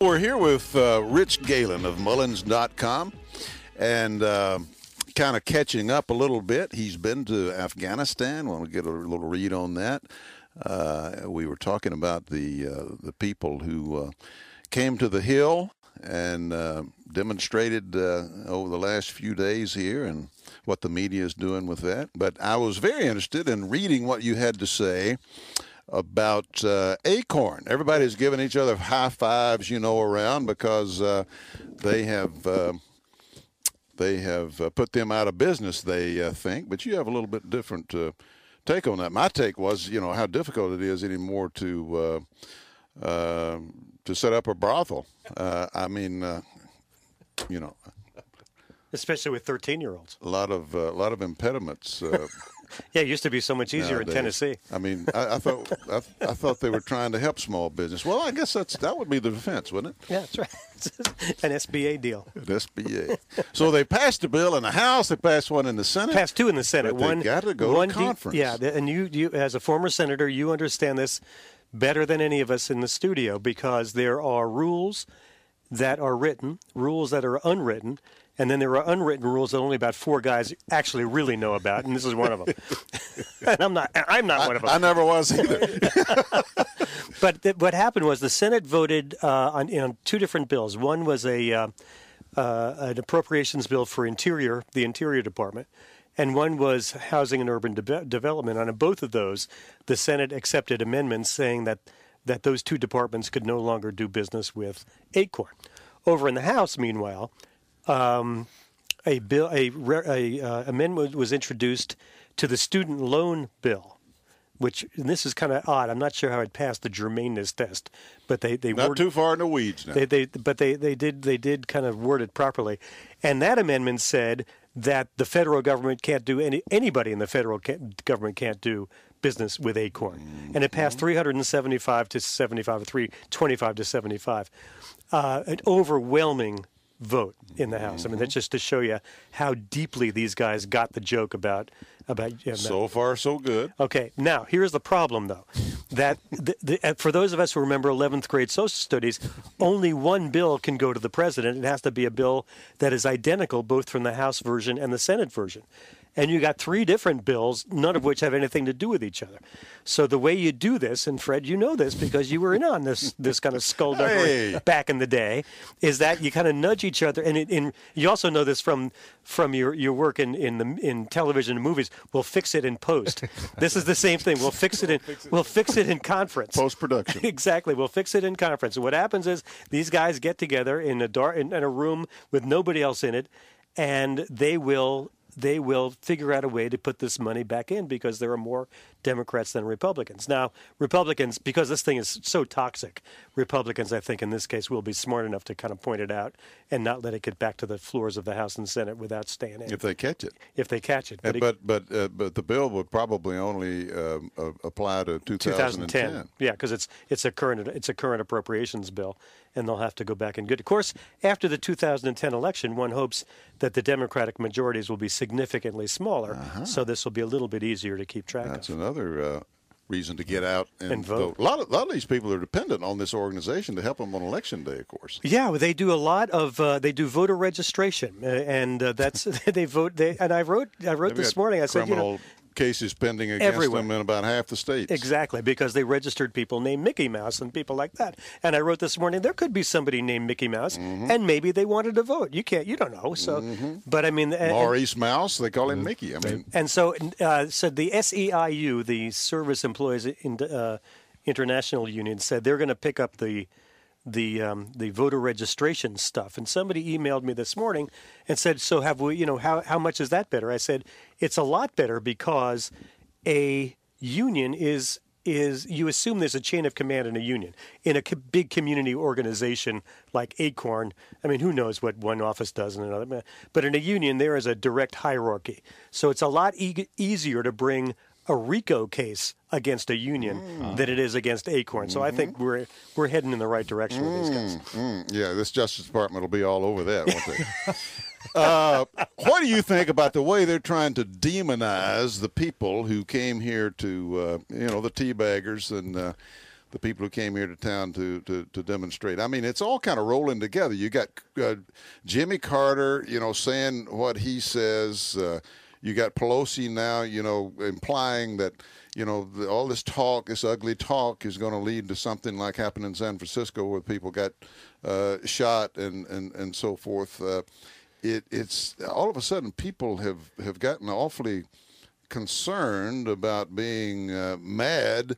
We're here with Rich Galen of Mullins.com and kind of catching up a little bit. He's been to Afghanistan. Want to get a little read on that. We were talking about the people who came to the Hill and demonstrated over the last few days here and what the media is doing with that. But I was very interested in reading what you had to say about Acorn. Everybody's giving each other high fives, around because they have put them out of business, they think. But you have a little bit different take on that. My take was, how difficult it is anymore to set up a brothel. Especially with 13-year-olds. A lot of impediments. Yeah, it used to be so much easier nowadays. In Tennessee. I mean, I thought they were trying to help small business. Well, I guess that would be the defense, wouldn't it? Yeah, that's right. An SBA deal. An SBA. So they passed a bill in the House. They passed one in the Senate. Passed two in the Senate. But they got to go to conference. And you, as a former senator, you understand this better than any of us in the studio because there are rules that are written, rules that are unwritten. And then there are unwritten rules that only about four guys actually really know about, and this is one of them. And I'm not one of them. I never was either. But what happened was the Senate voted on two different bills. One was an appropriations bill for the Interior Department, and one was housing and urban development. On both of those, the Senate accepted amendments saying that those two departments could no longer do business with Acorn. Over in the House, meanwhile, amendment was introduced to the student loan bill, and this is kind of odd. I'm not sure how it passed the germaneness test, but they not too far in the weeds now. They did kind of word it properly, and that amendment said that the federal government can't do anybody in the federal government can't do business with Acorn, and it passed 375 to 75, or 325 to 75, an overwhelming vote in the House. I mean, that's just to show you how deeply these guys got the joke about. So far, so good. Okay, now here's the problem, though, that for those of us who remember 11th grade social studies, only one bill can go to the president. It has to be a bill that is identical both from the House version and the Senate version. And you got three different bills, none of which have anything to do with each other. So the way you do this, and Fred, you know this because you were in on this kind of skullduggery back in the day, is that you kind of nudge each other. And you also know this from your work in television and movies. We'll fix it in post. This is the same thing. We'll fix it in conference. Post-production. Exactly. We'll fix it in conference. And what happens is these guys get together in a room with nobody else in it, and they will figure out a way to put this money back in because there are more Democrats than Republicans. Now, Republicans, because this thing is so toxic, Republicans, I think, in this case, will be smart enough to kind of point it out and not let it get back to the floors of the House and Senate without staying in. If they catch it. If they catch it. But the bill would probably only apply to 2010. Yeah, because it's a current appropriations bill, and they'll have to go back and get it. Of course, after the 2010 election, one hopes that the Democratic majorities will be significantly smaller, so this will be a little bit easier to keep track of. That's another reason to get out and vote. A lot of these people are dependent on this organization to help them on Election Day, of course. Yeah, they do a lot of they do voter registration, and that's they vote. And I wrote this morning. I said, cases pending against them in about half the states. Exactly, because they registered people named Mickey Mouse and people like that. And I wrote this morning, there could be somebody named Mickey Mouse, and maybe they wanted to vote. You don't know. So, but I mean, Maurice Mouse, they call him Mickey. I mean, and so the SEIU, the Service Employees International Union, said they're going to pick up the voter registration stuff. And somebody emailed me this morning and said, so have we, how much is that better? I said, it's a lot better because a union is you assume there's a chain of command in a union. In a big community organization like Acorn, I mean, who knows what one office does and another. But in a union, there is a direct hierarchy. So it's a lot easier to bring a RICO case against a union than it is against Acorn. So I think we're heading in the right direction with these guys. Yeah, this Justice Department will be all over that, won't they? What do you think about the way they're trying to demonize the people who came here to, the teabaggers and the people who came here to town to demonstrate. I mean, it's all kind of rolling together. You got Jimmy Carter, saying what he says. You got Pelosi now, implying that, all this talk, this ugly talk, is going to lead to something like happened in San Francisco where people got shot and so forth. It's all of a sudden people have gotten awfully concerned about being mad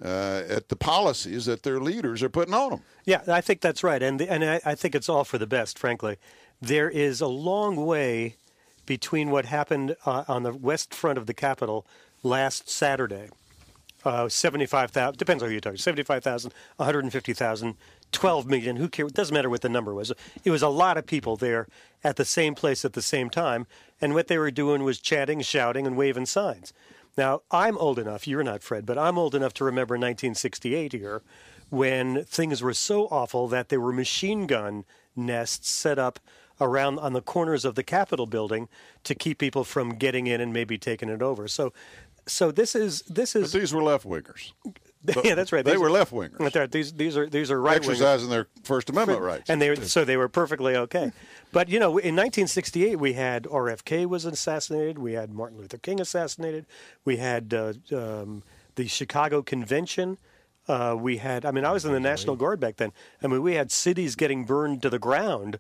at the policies that their leaders are putting on them. Yeah, I think that's right, and I think it's all for the best. Frankly, there is a long way between what happened on the west front of the Capitol last Saturday. 75,000, depends on who you're talking, 75,000, 150,000, 12 million, who cares? It doesn't matter what the number was. It was a lot of people there at the same place at the same time, and what they were doing was chanting, shouting, and waving signs. Now, I'm old enough, you're not, Fred, but I'm old enough to remember 1968 here, when things were so awful that there were machine gun nests set up around on the corners of the Capitol building to keep people from getting in and maybe taking it over. So this is. But these were left wingers. Yeah, that's right. They were left wingers. These are right exercising their First Amendment rights, and they were perfectly okay. But in 1968 we had RFK was assassinated. We had Martin Luther King assassinated. We had the Chicago Convention. We had. I was in the National Guard back then. We had cities getting burned to the ground.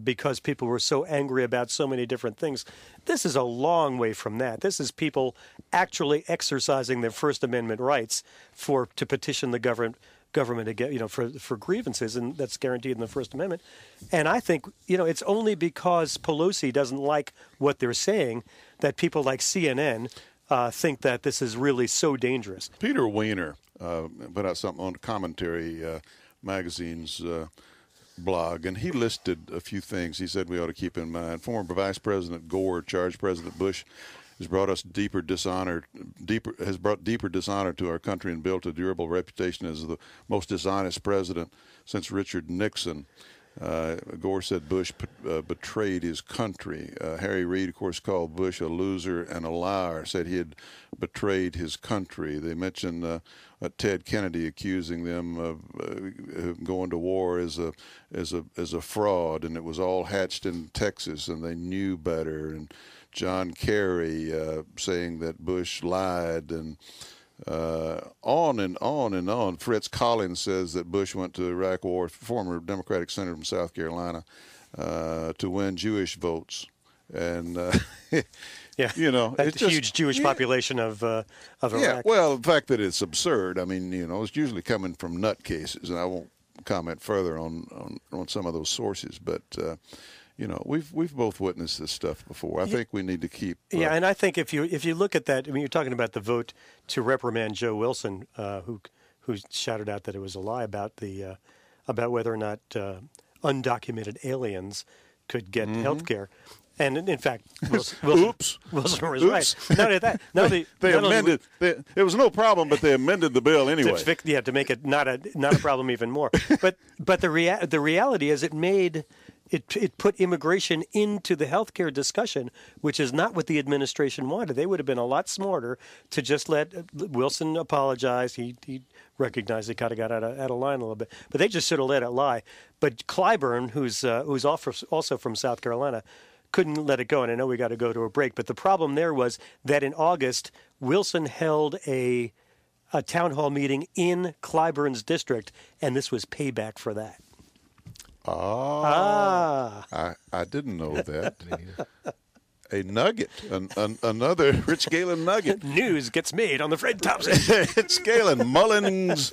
Because people were so angry about so many different things. This is a long way from that. This is people actually exercising their First Amendment rights to petition the government again, for grievances, and that's guaranteed in the First Amendment. And I think, it's only because Pelosi doesn't like what they're saying that people like CNN think that this is really so dangerous. Peter Weiner put out something on Commentary magazine's blog, and he listed a few things he said we ought to keep in mind. Former Vice President Gore charged President Bush has brought deeper dishonor to our country and built a durable reputation as the most dishonest president since Richard Nixon. Gore said Bush betrayed his country. Harry Reid, of course, called Bush a loser and a liar, said he had betrayed his country. They mentioned Ted Kennedy accusing them of going to war as a fraud, and it was all hatched in Texas, and they knew better. And John Kerry saying that Bush lied, and on and on and on. Fritz Collins says that Bush went to the Iraq War, former Democratic senator from South Carolina, to win Jewish votes. And, yeah, that's a huge Jewish population of Iraq. Yeah, well, the fact that it's absurd, it's usually coming from nutcases, and I won't comment further on some of those sources, but we've both witnessed this stuff before. I think we need to keep. Yeah, and I think if you look at that, you're talking about the vote to reprimand Joe Wilson, who shouted out that it was a lie about whether or not undocumented aliens could get health care. And in fact, Wilson was right. Not only that, they amended. It was no problem, but they amended the bill anyway. To make it not a problem even more. But the reality is, it put immigration into the healthcare discussion, which is not what the administration wanted. They would have been a lot smarter to just let Wilson apologize. He recognized he kind of got out of line a little bit, but they just should have let it lie. But Clyburn, who's also from South Carolina, couldn't let it go. And I know we got to go to a break, but the problem there was that in August, Wilson held a town hall meeting in Clyburn's district, and this was payback for that. I didn't know that. A nugget, another Rich Galen nugget. News gets made on the Fred Thompson. It's Galen, Mullins.com.